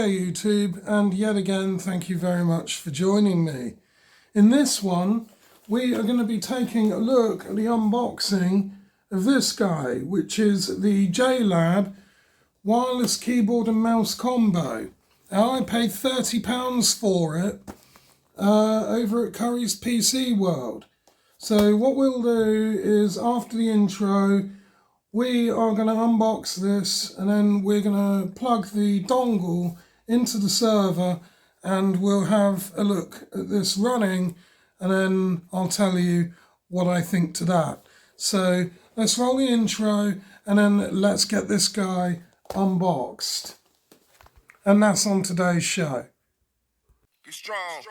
there YouTube, and yet again thank you very much for joining me. In this one we are going to be taking a look at the unboxing of this guy, which is the JLAB wireless keyboard and mouse combo. Now I paid £30 for it over at Curry's PC World. So what we'll do is, after the intro, we are going to unbox this and then we're going to plug the dongle into the server and we'll have a look at this running, and then I'll tell you what I think to that. So let's roll the intro and then let's get this guy unboxed. And that's on today's show. Be strong.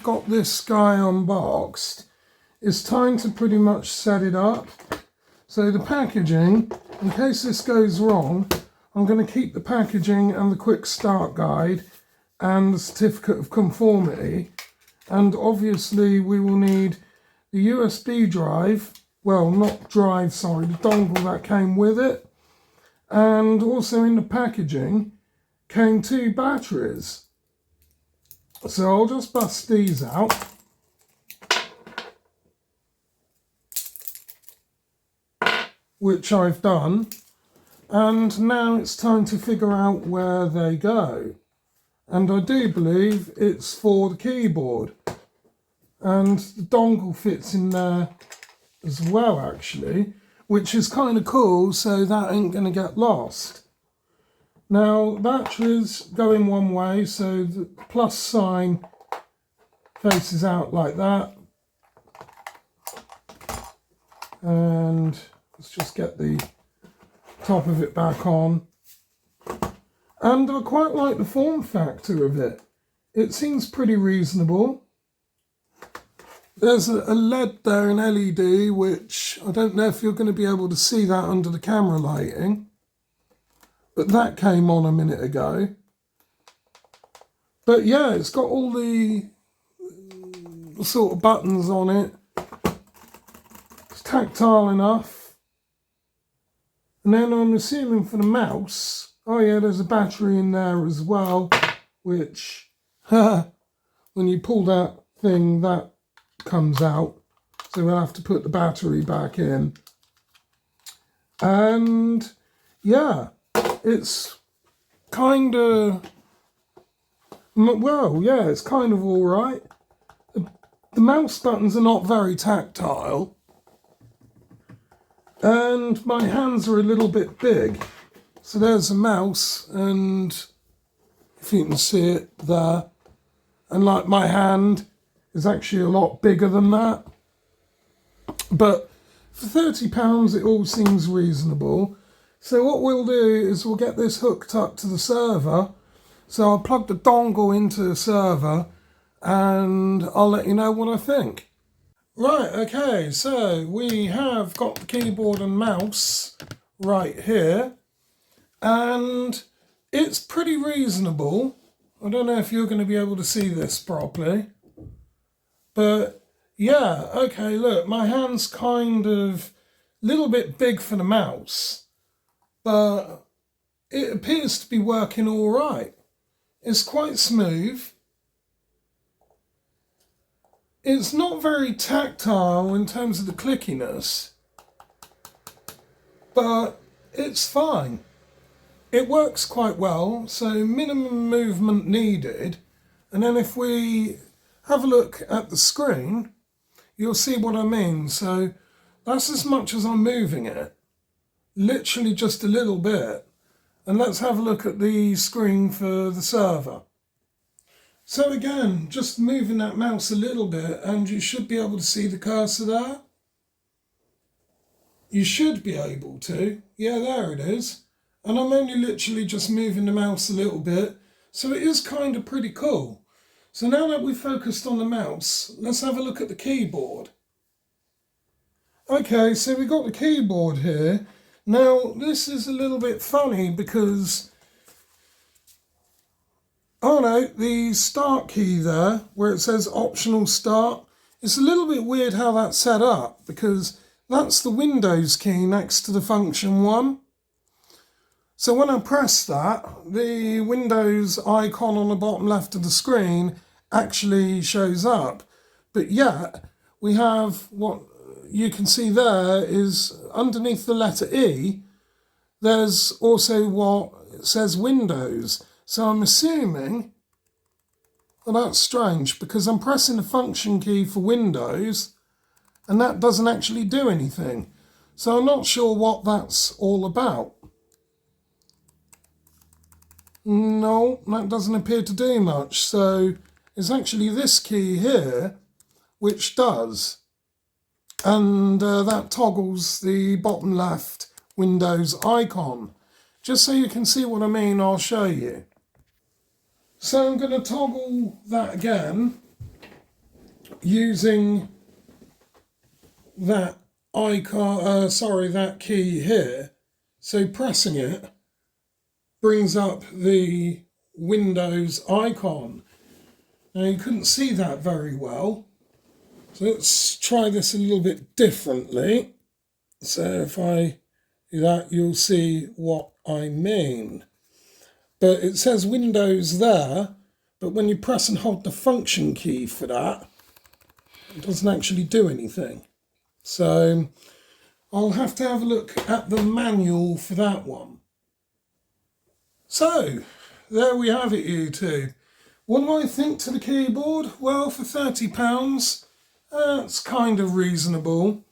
Got this guy unboxed, it's time to pretty much set it up. So the packaging, in case this goes wrong, I'm going to keep the packaging and the quick start guide and the certificate of conformity, and obviously we will need the USB drive, well not drive, sorry, the dongle that came with it, and also in the packaging came 2 batteries. So I'll just bust these out. Which I've done. And now it's time to figure out where they go. And I do believe it's for the keyboard. And the dongle fits in there as well, actually. Which is kind of cool, so that ain't going to get lost. Now, batteries go in one way, so the plus sign faces out like that. And let's just get the top of it back on. And I quite like the form factor of it. It seems pretty reasonable. There's a LED there, an LED, which I don't know if you're going to be able to see that under the camera lighting. But that came on a minute ago. But yeah, it's got all the sort of buttons on it. It's tactile enough. And then I'm assuming for the mouse, oh yeah, there's a battery in there as well, which, when you pull that thing, that comes out. So we'll have to put the battery back in. And yeah, it's kind of, well, yeah, it's kind of all right. The mouse buttons are not very tactile, and my hands are a little bit big. So there's a mouse, and if you can see it there, and like my hand is actually a lot bigger than that. But for £30 it all seems reasonable. So what we'll do is we'll get this hooked up to the server. So I'll plug the dongle into the server and I'll let you know what I think. Right, okay, so we have got the keyboard and mouse right here, and it's pretty reasonable. I don't know if you're going to be able to see this properly, but yeah, okay, look, my hand's kind of a little bit big for the mouse, but it appears to be working all right. It's quite smooth. It's not very tactile in terms of the clickiness, but it's fine. It works quite well, so minimum movement needed. And then if we have a look at the screen, you'll see what I mean. So that's as much as I'm moving it, literally just a little bit. And let's have a look at the screen for the server. So again, just moving that mouse a little bit and you should be able to see the cursor there. You should be able to. Yeah, there it is. And I'm only literally just moving the mouse a little bit. So it is kind of pretty cool. So now that we've focused on the mouse, let's have a look at the keyboard. Okay, so we've got the keyboard here. Now, this is a little bit funny because, oh no, the start key there, where it says optional start, it's a little bit weird how that's set up because that's the Windows key next to the function 1. So when I press that, the Windows icon on the bottom left of the screen actually shows up. But yet, we have what you can see there is underneath the letter E, there's also what says Windows. So I'm assuming, well, that's strange because I'm pressing the function key for Windows and that doesn't actually do anything. So I'm not sure what that's all about. No, that doesn't appear to do much. So it's actually this key here which does. And that toggles the bottom left Windows icon. Just so you can see what I mean, I'll show you. So I'm going to toggle that again using that icon, that key here. So pressing it brings up the Windows icon. Now you couldn't see that very well. So let's try this a little bit differently. So if I do that, you'll see what I mean. But it says Windows there, but when you press and hold the function key for that, it doesn't actually do anything. So I'll have to have a look at the manual for that one. So there we have it, YouTube. What do I think to the keyboard? Well, for £30, it's kind of reasonable.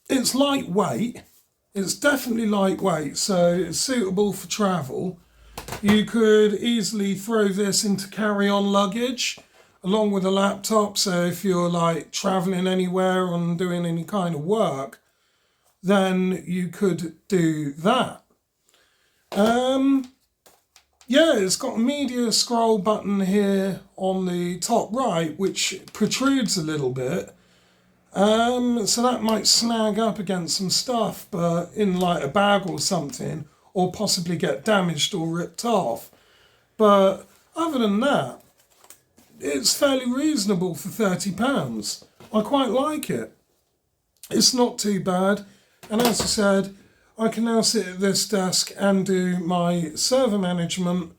It's lightweight. It's definitely lightweight, so it's suitable for travel. You could easily throw this into carry-on luggage along with a laptop, so if you're like traveling anywhere and doing any kind of work, then you could do that. Yeah, it's got a media scroll button here on the top right, which protrudes a little bit. So that might snag up against some stuff, but in like a bag or something, or possibly get damaged or ripped off. But other than that, it's fairly reasonable for £30. I quite like it. It's not too bad. And as I said, I can now sit at this desk and do my server management,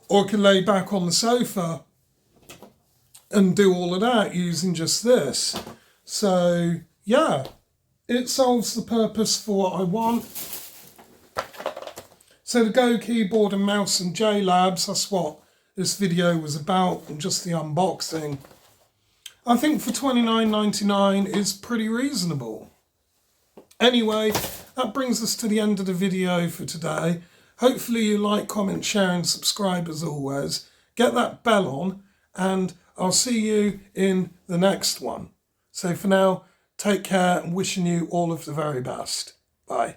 or I can lay back on the sofa and do all of that using just this. So yeah, it solves the purpose for what I want. So the Go keyboard and mouse and JLABs, that's what this video was about, and just the unboxing. I think for $29.99 is pretty reasonable. Anyway, that brings us to the end of the video for today. Hopefully you like, comment, share and subscribe as always. Get that bell on and I'll see you in the next one. So for now, take care and wishing you all of the very best. Bye.